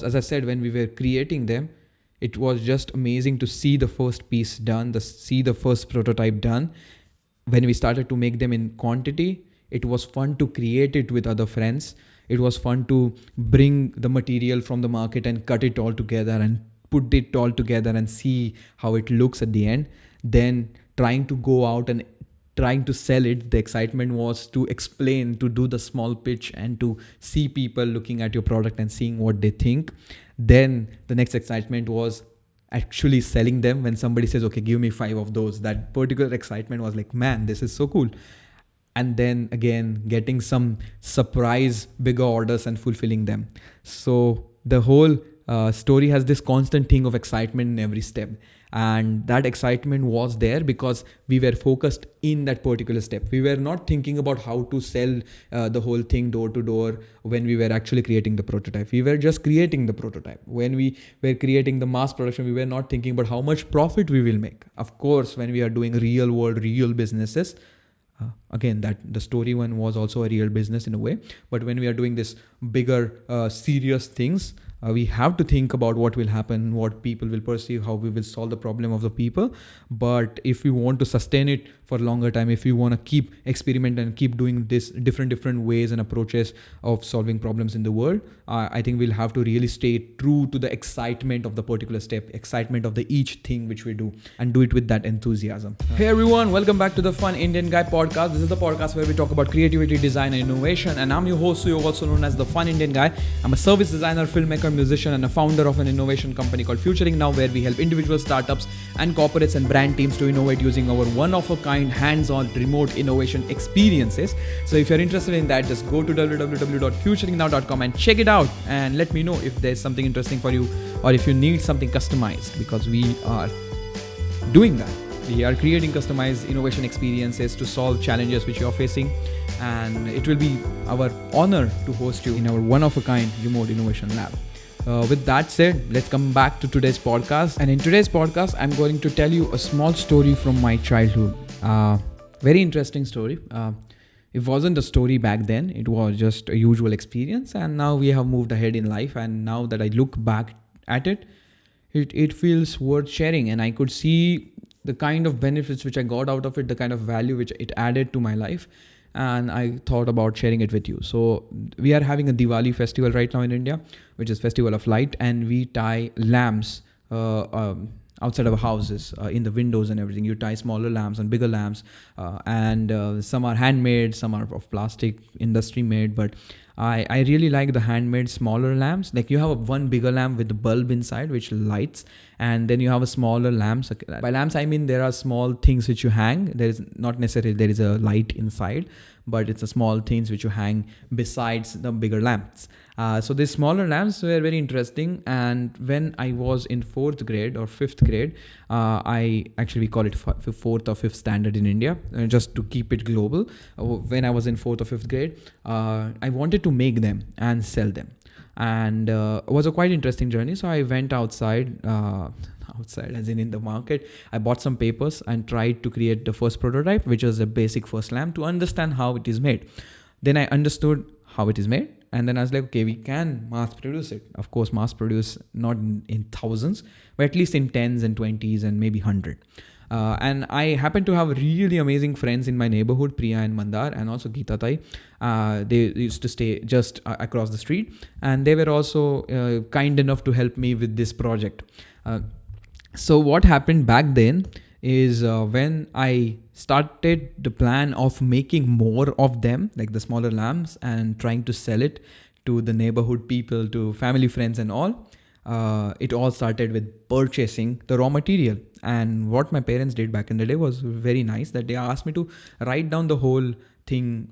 As I said, when we were creating them, it was just amazing to see the first piece done, see the first prototype done. When we started to make them in quantity, it was fun to create it with other friends. It was fun to bring the material from the market and cut it all together and put it all together and see how it looks at the end. Then trying to go out and trying to sell it, the excitement was to explain, to do the small pitch and to see people looking at your product and seeing what they think. Then the next excitement was actually selling them. When somebody says, okay, give me 5 of those, that particular excitement was like, man, this is so cool. And then again, getting some surprise bigger orders and fulfilling them. So the whole story has this constant thing of excitement in every step. And that excitement was there because we were focused in that particular step. We were not thinking about how to sell the whole thing door to door when we were actually creating the prototype. We were just creating the prototype. When we were creating the mass production, we were not thinking about how much profit we will make. Of course, when we are doing real world, real businesses, again, that the story one was also a real business in a way. But when we are doing this bigger, serious things, we have to think about what will happen, what people will perceive, how we will solve the problem of the people. But if we want to sustain it for a longer time, if we want to keep experimenting and keep doing this different ways and approaches of solving problems in the world, I think we'll have to really stay true to the excitement of the particular step, excitement of the each thing which we do, and do it with that enthusiasm. Hey everyone, welcome back to the Fun Indian Guy podcast. This is the podcast where we talk about creativity, design and innovation, and I'm your host, Suyo, also known as the Fun Indian Guy. I'm a service designer, filmmaker, musician and a founder of an innovation company called Futuring Now, where we help individual startups and corporates and brand teams to innovate using our one-of-a-kind hands-on remote innovation experiences. So if you're interested in that, just go to www.futuringnow.com and check it out and let me know if there's something interesting for you or if you need something customized, because we are doing that. We are creating customized innovation experiences to solve challenges which you are facing, and it will be our honor to host you in our one-of-a-kind remote innovation lab. With that said, let's come back to today's podcast. And in today's podcast, I'm going to tell you a small story from my childhood. Very interesting story. It wasn't a story back then. It was just a usual experience. And now we have moved ahead in life. And now that I look back at it, it feels worth sharing. And I could see the kind of benefits which I got out of it, the kind of value which it added to my life. And I thought about sharing it with you. So we are having a Diwali festival right now in India, which is Festival of Light, and we tie lamps outside our houses, in the windows and everything. You tie smaller lamps and bigger lamps, and some are handmade, some are of plastic, industry made, but I really like the handmade smaller lamps. Like you have one bigger lamp with the bulb inside which lights, and then you have a smaller lamps. By lamps I mean there are small things which you hang. There is not necessarily there is a light inside, but it's a small things which you hang besides the bigger lamps. So these smaller lamps were very interesting. And when I was in 4th grade or 5th grade, we call it 4th or 5th standard in India, just to keep it global. When I was in 4th or 5th grade, I wanted to make them and sell them. And it was a quite interesting journey. So I went outside as in the market. I bought some papers and tried to create the first prototype, which was a basic first lamp, to understand how it is made. Then I understood how it is made. And then I was like, okay, we can mass produce it. Of course, mass produce not in thousands, but at least in 10s and 20s and maybe 100. And I happen to have really amazing friends in my neighborhood, Priya and Mandar, and also Geeta Tai. They used to stay just across the street, and they were also kind enough to help me with this project. So what happened back then is when I started the plan of making more of them, like the smaller lamps, and trying to sell it to the neighborhood people, to family, friends and all, it all started with purchasing the raw material. And what my parents did back in the day was very nice, that they asked me to write down the whole thing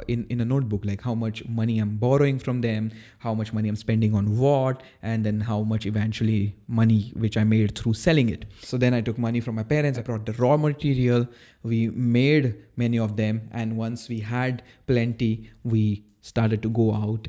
in a notebook, like how much money I'm borrowing from them, how much money I'm spending on what, and then how much eventually money which I made through selling it. So then I took money from my parents, I brought the raw material, we made many of them, and once we had plenty, we started to go out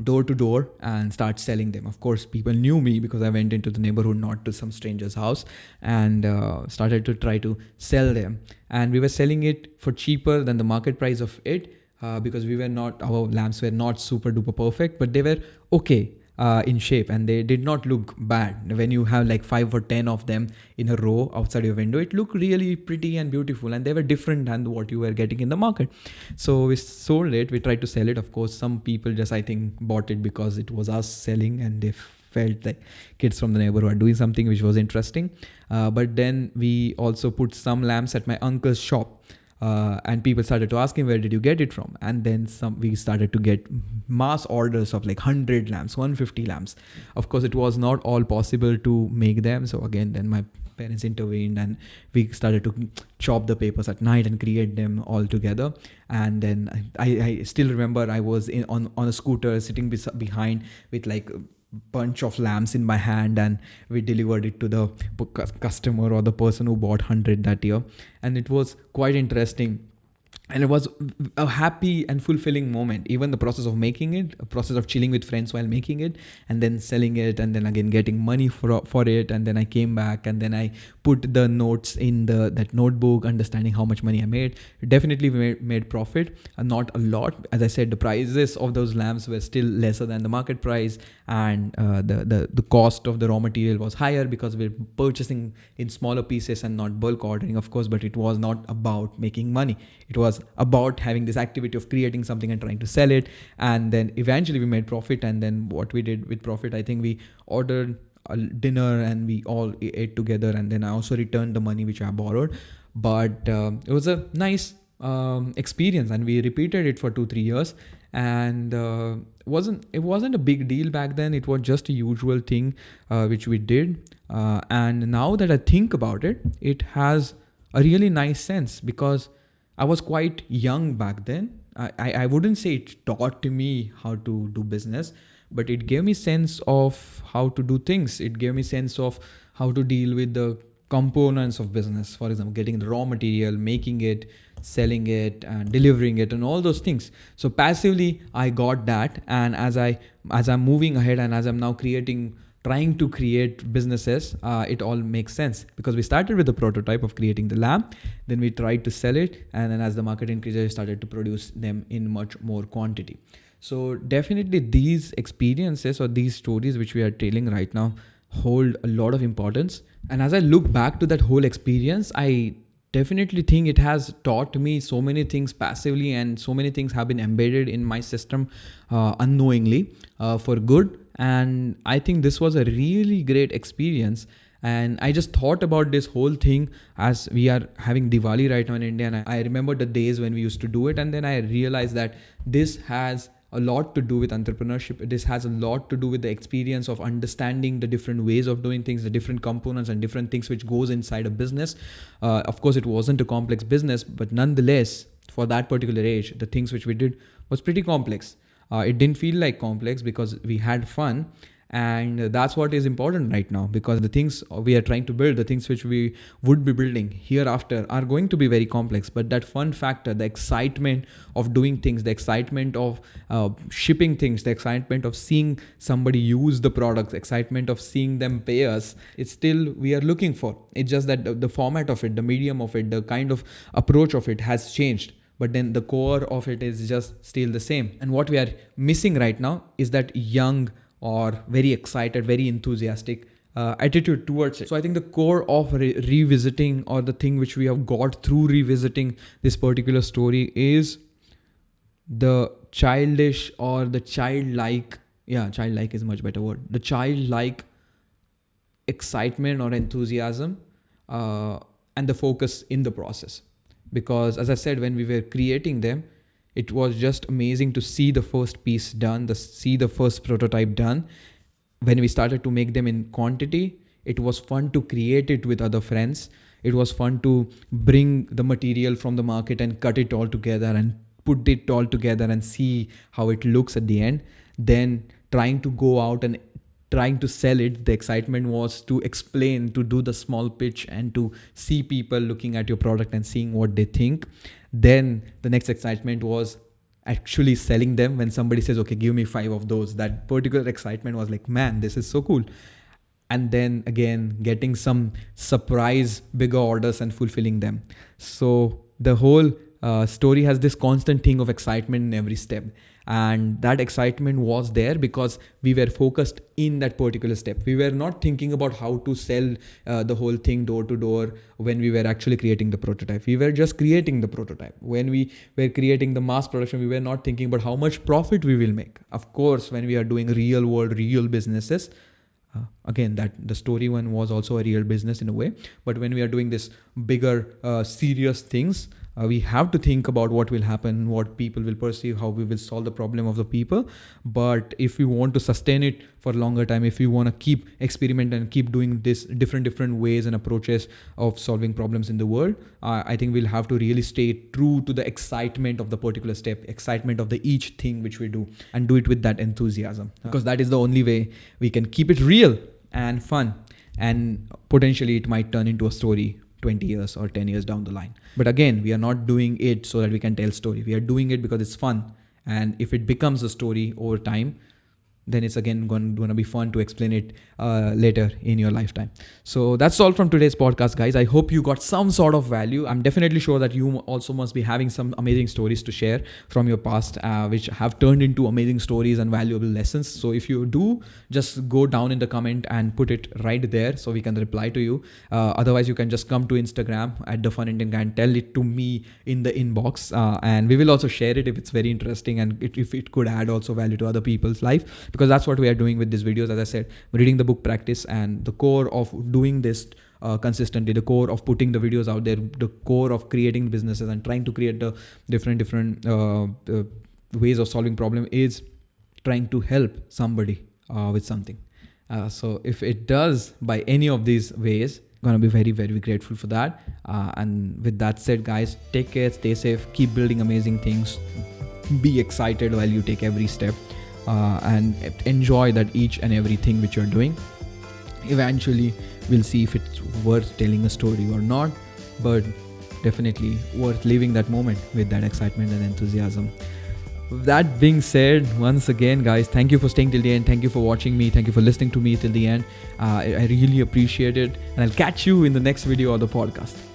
door to door and start selling them. Of course, people knew me because I went into the neighborhood, not to some stranger's house, and started to try to sell them. And we were selling it for cheaper than the market price of it, because our lamps were not super duper perfect, but they were okay. in shape, and they did not look bad. When you have like 5 or 10 of them in a row outside your window, it looked really pretty and beautiful, and they were different than what you were getting in the market. So we sold it. We tried to sell it. Of course, some people just, I think, bought it because it was us selling, and they felt like kids from the neighborhood are doing something which was interesting. But then we also put some lamps at my uncle's shop. And people started to ask him, where did you get it from? And then we started to get mass orders of like 100 lamps, 150 lamps. Of course, it was not all possible to make them. So again, then my parents intervened, and we started to chop the papers at night and create them all together. And then I still remember I was on a scooter sitting behind with like bunch of lamps in my hand, and we delivered it to the customer or the person who bought 100 that year. And it was quite interesting, and it was a happy and fulfilling moment. Even the process of making it, a process of chilling with friends while making it, and then selling it, and then again getting money for it. And then I came back, and then I put the notes in that notebook, understanding how much money I made. Definitely made profit, and not a lot. As I said, the prices of those lamps were still lesser than the market price, and the cost of the raw material was higher because we're purchasing in smaller pieces and not bulk ordering, of course. But it was not about making money. It was about having this activity of creating something and trying to sell it. And then eventually we made profit. And then what we did with profit, I think we ordered a dinner and we all ate together. And then I also returned the money which I borrowed. But it was a nice experience, and we repeated it for 2-3 years. And it wasn't a big deal back then. It was just a usual thing which we did. And now that I think about it, it has a really nice sense, because I was quite young back then. I wouldn't say it taught me how to do business, but it gave me sense of how to do things. It gave me sense of how to deal with the components of business. For example, getting the raw material, making it, selling it, and delivering it, and all those things. So passively, I got that. And as I'm moving ahead, and as I'm now trying to create businesses, it all makes sense, because we started with the prototype of creating the lamp, then we tried to sell it, and then as the market increased, I started to produce them in much more quantity. So definitely these experiences or these stories which we are telling right now hold a lot of importance. And as I look back to that whole experience, I definitely think it has taught me so many things passively, and so many things have been embedded in my system unknowingly for good. And I think this was a really great experience. And I just thought about this whole thing as we are having Diwali right now in India. And I remember the days when we used to do it. And then I realized that this has a lot to do with entrepreneurship. This has a lot to do with the experience of understanding the different ways of doing things, the different components and different things which goes inside a business. Of course, it wasn't a complex business, but nonetheless, for that particular age, the things which we did was pretty complex. It didn't feel like complex because we had fun. And that's what is important right now, because the things we are trying to build, the things which we would be building hereafter are going to be very complex. But that fun factor, the excitement of doing things, the excitement of shipping things, the excitement of seeing somebody use the products, excitement of seeing them pay us, it's still we are looking for. It's just that the format of it, the medium of it, the kind of approach of it has changed. But then the core of it is just still the same. And what we are missing right now is that young or very excited, very enthusiastic attitude towards it. So I think the core of revisiting, or the thing which we have got through revisiting this particular story, is the childish or the childlike is a much better word. The childlike excitement or enthusiasm and the focus in the process. Because as I said, when we were creating them, it was just amazing to see the first piece done, see the first prototype done. When we started to make them in quantity, it was fun to create it with other friends. It was fun to bring the material from the market and cut it all together and put it all together and see how it looks at the end. Then trying to go out and trying to sell it, the excitement was to explain, to do the small pitch and to see people looking at your product and seeing what they think. Then the next excitement was actually selling them. When somebody says, okay, give me 5 of those, that particular excitement was like, man, this is so cool. And then again, getting some surprise bigger orders and fulfilling them. So the whole story has this constant thing of excitement in every step. And that excitement was there because we were focused in that particular step. We were not thinking about how to sell the whole thing door to door when we were actually creating the prototype. We were just creating the prototype. When we were creating the mass production, we were not thinking about how much profit we will make. Of course, when we are doing real world, real businesses, again, that the story one was also a real business in a way. But when we are doing this bigger, serious things, we have to think about what will happen, what people will perceive, how we will solve the problem of the people. But if we want to sustain it for a longer time, if we want to keep experimenting and keep doing this different ways and approaches of solving problems in the world, I think we'll have to really stay true to the excitement of the particular step, excitement of the each thing which we do, and do it with that enthusiasm, because that is the only way we can keep it real and fun, and potentially it might turn into a story 20 years or 10 years down the line. But again, we are not doing it so that we can tell story. We are doing it because it's fun. And if it becomes a story over time, then it's again going to be fun to explain it later in your lifetime. So that's all from today's podcast, guys. I hope you got some sort of value. I'm definitely sure that you also must be having some amazing stories to share from your past, which have turned into amazing stories and valuable lessons. So if you do, just go down in the comment and put it right there so we can reply to you. Otherwise, you can just come to Instagram at The Fun Indian Guy and tell it to me in the inbox. And we will also share it if it's very interesting and if it could add also value to other people's life. Because that's what we are doing with these videos. As I said, reading the book practice, and the core of doing this consistently, the core of putting the videos out there, the core of creating businesses and trying to create the different ways of solving problem is trying to help somebody with something. So if it does by any of these ways, gonna be very, very grateful for that. And with that said, guys, take care, stay safe, keep building amazing things, be excited while you take every step. And enjoy that each and everything which you're doing. Eventually, we'll see if it's worth telling a story or not, but definitely worth living that moment with that excitement and enthusiasm. That being said, once again, guys, thank you for staying till the end. Thank you for watching me. Thank you for listening to me till the end. I really appreciate it. And I'll catch you in the next video or the podcast.